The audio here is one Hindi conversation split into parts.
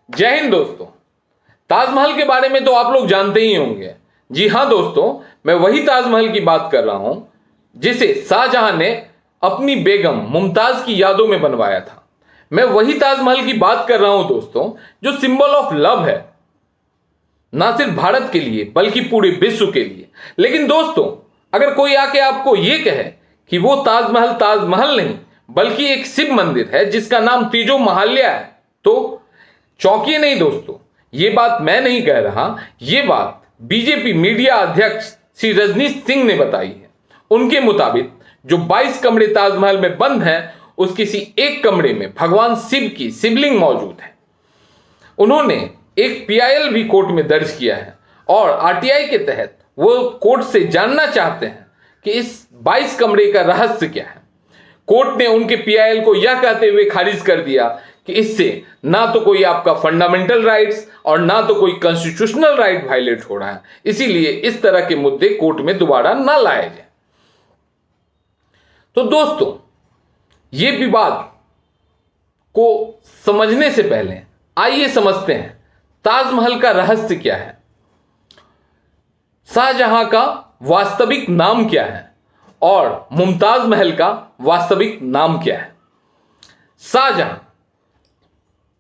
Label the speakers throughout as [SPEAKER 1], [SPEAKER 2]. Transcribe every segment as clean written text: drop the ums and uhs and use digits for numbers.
[SPEAKER 1] जय हिंद दोस्तों। ताजमहल के बारे में तो आप लोग जानते ही होंगे। जी हाँ दोस्तों, मैं वही ताजमहल की बात कर रहा हूं जिसे शाहजहां ने अपनी बेगम मुमताज की यादों में बनवाया था। मैं वही ताजमहल की बात कर रहा हूं दोस्तों जो सिंबल ऑफ लव है, ना सिर्फ भारत के लिए बल्कि पूरे विश्व के लिए। लेकिन दोस्तों, अगर कोई आके आपको यह कहे कि वो ताजमहल ताजमहल नहीं बल्कि एक शिव मंदिर है जिसका नाम तीजो महाल्या है, तो चौंकिए नहीं दोस्तों। ये बात मैं नहीं कह रहा, ये बात बीजेपी मीडिया अध्यक्ष श्री रजनीश सिंह ने बताई है। उनके मुताबिक जो 22 कमरे ताजमहल में बंद हैं, उस किसी एक कमरे में भगवान शिव की शिवलिंग मौजूद है। उन्होंने एक पीआईएल भी कोर्ट में दर्ज किया है और आरटीआई के तहत वो कोर्ट से जानना चाहते हैं कि इस 22 कमरे का रहस्य क्या है। कोर्ट ने उनके पीआईएल को यह कहते हुए खारिज कर दिया कि इससे ना तो कोई आपका फंडामेंटल राइट्स और ना तो कोई कॉन्स्टिट्यूशनल राइट वायलेट हो रहा है, इसीलिए इस तरह के मुद्दे कोर्ट में दोबारा ना लाए जाए। तो दोस्तों, ये विवाद को समझने से पहले आइए समझते हैं ताजमहल का रहस्य क्या है, शाहजहां का वास्तविक नाम क्या है और मुमताज महल का वास्तविक नाम क्या है।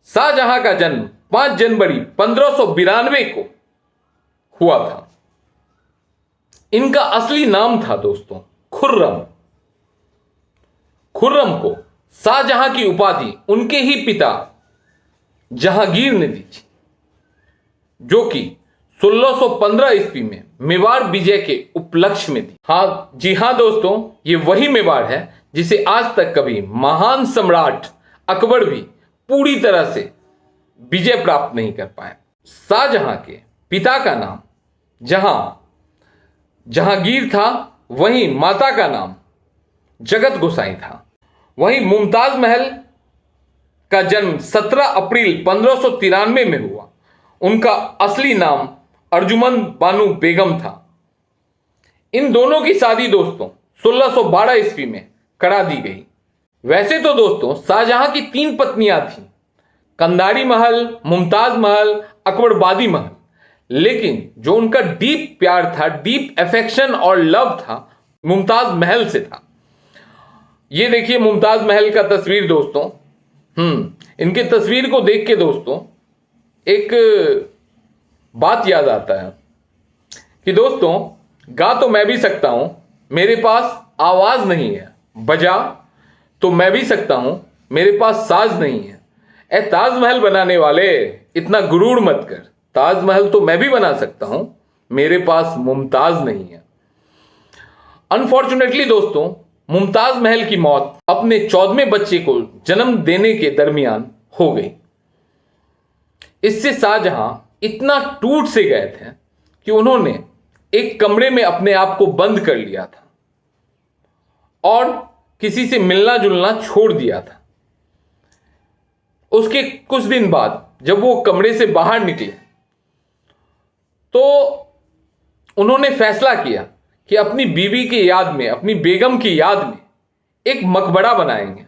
[SPEAKER 1] शाहजहां का जन्म 5 जनवरी 1592 को हुआ था। इनका असली नाम था दोस्तों खुर्रम। खुर्रम को शाहजहां की उपाधि उनके ही पिता जहांगीर ने दी थी, जो कि 1615 ईस्वी में मेवाड़ विजय के उपलक्ष्य में दी। जी हाँ दोस्तों, ये वही मेवाड़ है जिसे आज तक कभी महान सम्राट अकबर भी पूरी तरह से विजय प्राप्त नहीं कर पाए। शाहजहां के पिता का नाम जहांगीर था, वहीं माता का नाम जगत गोसाई था। वहीं मुमताज महल का जन्म 17 अप्रैल 1593 में हुआ। उनका असली नाम अर्जुमंद बानु बेगम था। इन दोनों की शादी दोस्तों 1612 ईस्वी में करा दी गई। वैसे तो दोस्तों शाहजहां की 3 पत्नियां थीं, कंदारी महल, मुमताज महल, अकबरबादी महल। लेकिन जो उनका डीप प्यार था, डीप अफेक्शन और लव था, मुमताज महल से था। ये देखिए मुमताज महल का तस्वीर दोस्तों। इनके तस्वीर को देख के दोस्तों एक बात याद आता है कि दोस्तों गा तो मैं भी सकता हूं, मेरे पास आवाज नहीं है। बजा तो मैं भी सकता हूं, मेरे पास साज नहीं है। ए ताजमहल बनाने वाले, इतना गुरूर मत कर। ताजमहल तो मैं भी बना सकता हूं, मेरे पास मुमताज नहीं है। अनफॉर्चुनेटली दोस्तों, मुमताज महल की मौत अपने 14वें बच्चे को जन्म देने के दरमियान हो गई। इससे शाहजहां इतना टूट से गए थे कि उन्होंने एक कमरे में अपने आप को बंद कर लिया था और किसी से मिलना जुलना छोड़ दिया था। उसके कुछ दिन बाद जब वो कमरे से बाहर निकले तो उन्होंने फैसला किया कि अपनी बीवी की याद में, अपनी बेगम की याद में एक मकबरा बनाएंगे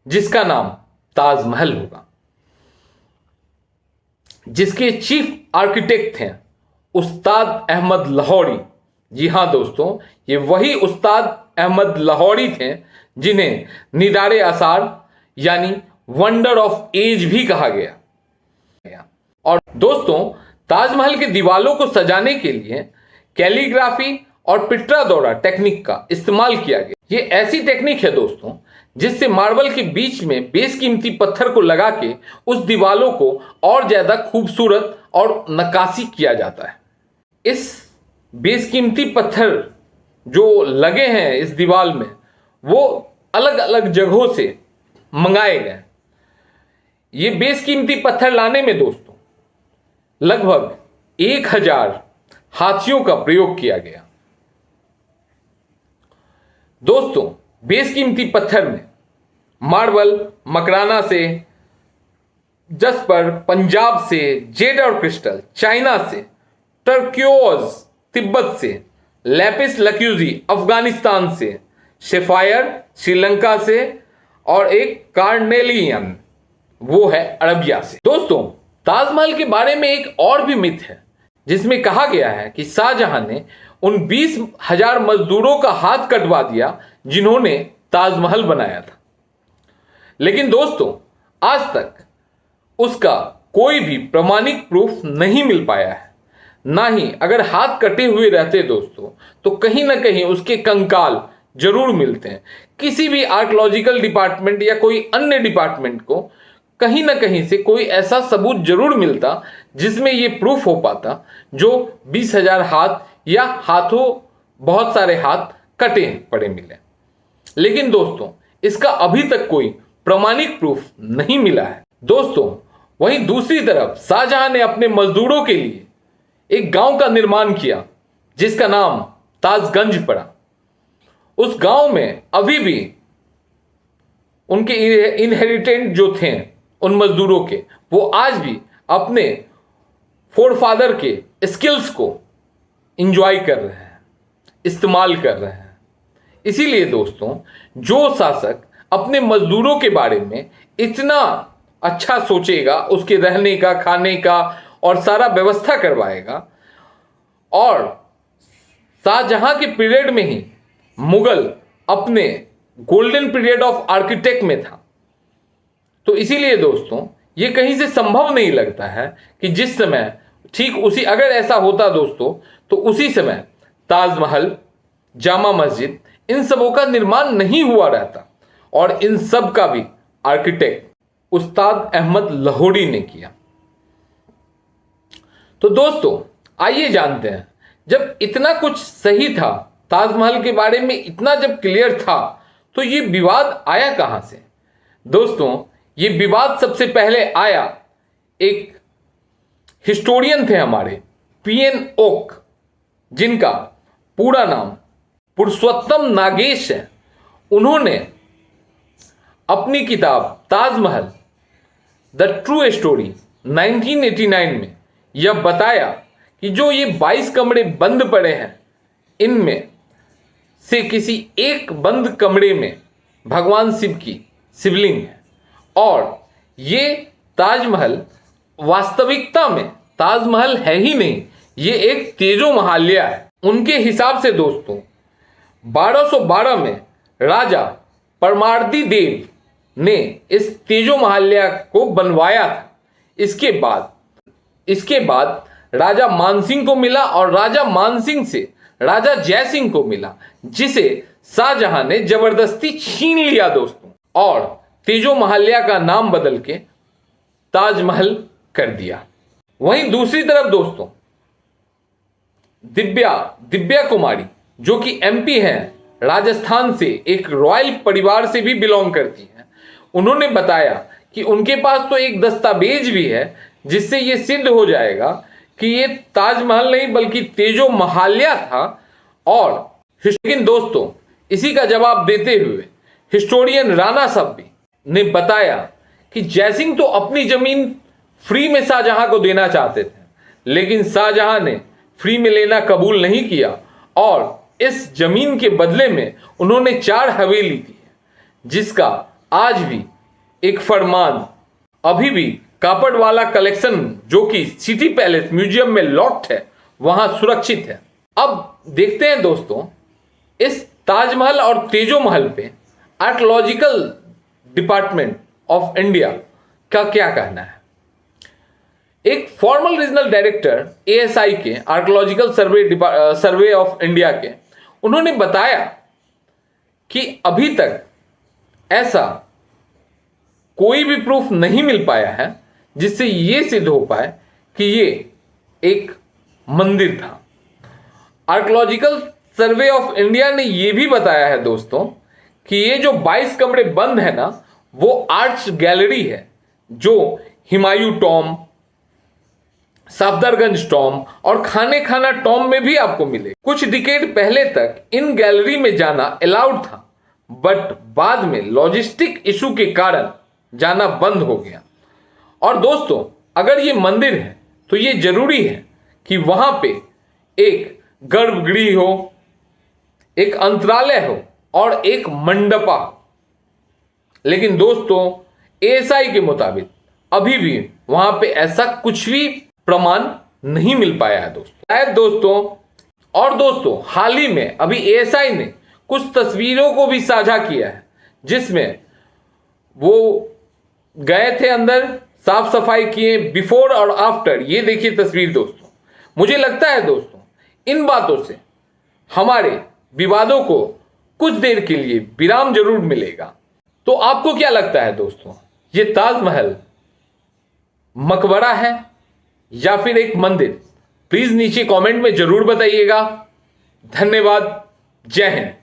[SPEAKER 1] जिसका नाम ताजमहल होगा, जिसके चीफ आर्किटेक्ट थे उस्ताद अहमद लाहौरी। जी हां दोस्तों, ये वही उस्ताद अहमद लाहौरी थे जिन्हें निदारे आसार यानी वंडर ऑफ एज भी कहा गया। और दोस्तों, ताजमहल के दीवालों को सजाने के लिए कैलीग्राफी और पिट्रादोरा टेक्निक का इस्तेमाल किया गया। ये ऐसी टेक्निक है दोस्तों जिससे मार्बल के बीच में बेशकीमती पत्थर को लगा के उस दीवालों को और ज्यादा खूबसूरत और नक्काशी किया जाता है। इस बेशकीमती पत्थर जो लगे हैं इस दीवार में, वो अलग अलग जगहों से मंगाए गए। ये बेशकीमती पत्थर लाने में दोस्तों लगभग 1000 हाथियों का प्रयोग किया गया। दोस्तों, बेशकीमती पत्थर में मार्बल मकराना से, जस्पर पंजाब से, जेड और क्रिस्टल चाइना से, टर्क्योज तिब्बत से, लैपिस लक्यूजी अफगानिस्तान से, शेफायर श्रीलंका से और एक कार्नेलियन वो है अरबिया से। दोस्तों, ताजमहल के बारे में एक और भी मिथ है जिसमें कहा गया है कि शाहजहां ने उन 20,000 मजदूरों का हाथ कटवा दिया जिन्होंने ताजमहल बनाया था। लेकिन दोस्तों, आज तक उसका कोई भी प्रमाणिक प्रूफ नहीं मिल पाया है। ना ही अगर हाथ कटे हुए रहते दोस्तों तो कहीं ना कहीं उसके कंकाल जरूर मिलते हैं। किसी भी आर्कियोलॉजिकल डिपार्टमेंट या कोई अन्य डिपार्टमेंट को कहीं ना कहीं से कोई ऐसा सबूत जरूर मिलता जिसमें ये प्रूफ हो पाता जो 20,000 हाथ या हाथों बहुत सारे हाथ कटे पड़े मिले। लेकिन दोस्तों, इसका अभी तक कोई प्रमाणिक प्रूफ नहीं मिला है। दोस्तों, वहीं दूसरी तरफ शाहजहां ने अपने मजदूरों के लिए एक गांव का निर्माण किया जिसका नाम ताजगंज पड़ा। उस गांव में अभी भी उनके इनहेरिटेंट जो थे उन मजदूरों के, वो आज भी अपने फोरफादर के स्किल्स को इंजॉय कर रहे हैं, इस्तेमाल कर रहे हैं। इसीलिए दोस्तों, जो शासक अपने मजदूरों के बारे में इतना अच्छा सोचेगा, उसके रहने का, खाने का और सारा व्यवस्था करवाएगा, और शाहजहां के पीरियड में ही मुगल अपने गोल्डन पीरियड ऑफ आर्किटेक्ट में था, तो इसीलिए दोस्तों ये कहीं से संभव नहीं लगता है कि जिस समय ठीक उसी, अगर ऐसा होता दोस्तों तो उसी समय ताजमहल, जामा मस्जिद, इन सबों का निर्माण नहीं हुआ रहता और इन सब का भी आर्किटेक्ट उस्ताद अहमद लाहौरी ने किया। तो दोस्तों, आइए जानते हैं, जब इतना कुछ सही था, ताजमहल के बारे में इतना जब क्लियर था, तो ये विवाद आया कहां से? दोस्तों, ये विवाद सबसे पहले आया, एक हिस्टोरियन थे हमारे पीएन ओक, जिनका पूरा नाम पुरुषोत्तम नागेश है। उन्होंने अपनी किताब ताजमहल द ट्रू स्टोरी 1989 में यह बताया कि जो ये 22 कमरे बंद पड़े हैं, इनमें से किसी एक बंद कमरे में भगवान शिव की शिवलिंग है, और ये ताजमहल वास्तविकता में ताजमहल है ही नहीं, ये एक तेजो महाल्या है। उनके हिसाब से दोस्तों 1212 में राजा परमार्दी देव ने इस तेजो महाल्या को बनवाया था। इसके बाद राजा मानसिंह को मिला और राजा मानसिंह से राजा जयसिंह को मिला, जिसे शाहजहां ने जबरदस्ती छीन लिया दोस्तों, और तेजो महाल्या का नाम बदल के ताजमहल कर दिया। वहीं दूसरी तरफ दोस्तों दिव्या कुमारी, जो कि एमपी हैं, राजस्थान से एक रॉयल परिवार से भी बिलोंग करती हैं, उन्होंने बताया कि उनके पास तो एक दस्तावेज भी है जिससे ये सिद्ध हो जाएगा कि ये ताजमहल नहीं बल्कि तेजो महाल्या था। और लेकिन दोस्तों, इसी का जवाब देते हुए हिस्टोरियन राणा साहब ने बताया कि जयसिंह तो अपनी जमीन फ्री में शाहजहां को देना चाहते थे, लेकिन शाहजहां ने फ्री में लेना कबूल नहीं किया और इस जमीन के बदले में उन्होंने 4 हवेली दी, जिसका आज भी एक फरमान अभी भी कापड़वाला कलेक्शन, जो कि सिटी पैलेस म्यूजियम में लॉक्ड है, वहां सुरक्षित है। अब देखते हैं दोस्तों, इस ताजमहल और तेजो महल पे आर्कियोलॉजिकल डिपार्टमेंट ऑफ इंडिया का क्या कहना है। एक फॉर्मल रीजनल डायरेक्टर एएसआई के, आर्कियोलॉजिकल सर्वे ऑफ इंडिया के, उन्होंने बताया कि अभी तक ऐसा कोई भी प्रूफ नहीं मिल पाया है जिससे ये सिद्ध हो पाए कि ये एक मंदिर था। आर्कियोलॉजिकल सर्वे ऑफ इंडिया ने यह भी बताया है दोस्तों कि ये जो 22 कमरे बंद है ना, वो आर्ट्स गैलरी है, जो हुमायूं टॉम, सफदरगंज टॉम और खाने खाना टॉम में भी आपको मिले। कुछ डिकेड पहले तक इन गैलरी में जाना अलाउड था, बट बाद में लॉजिस्टिक इशू के कारण जाना बंद हो गया। और दोस्तों, अगर ये मंदिर है तो ये जरूरी है कि वहां पे एक गर्भगृह हो, एक अंतरालय हो और एक मंडपा हो। लेकिन दोस्तों, एएसआई के मुताबिक अभी भी वहां पे ऐसा कुछ भी प्रमाण नहीं मिल पाया है दोस्तों। शायद दोस्तों हाल ही में अभी एएसआई ने कुछ तस्वीरों को भी साझा किया है जिसमें वो गए थे अंदर, साफ सफाई किए, बिफोर और आफ्टर। ये देखिए तस्वीर दोस्तों। मुझे लगता है दोस्तों इन बातों से हमारे विवादों को कुछ देर के लिए विराम जरूर मिलेगा। तो आपको क्या लगता है दोस्तों, ये ताजमहल मकबरा है या फिर एक मंदिर? प्लीज नीचे कमेंट में जरूर बताइएगा। धन्यवाद। जय हिंद।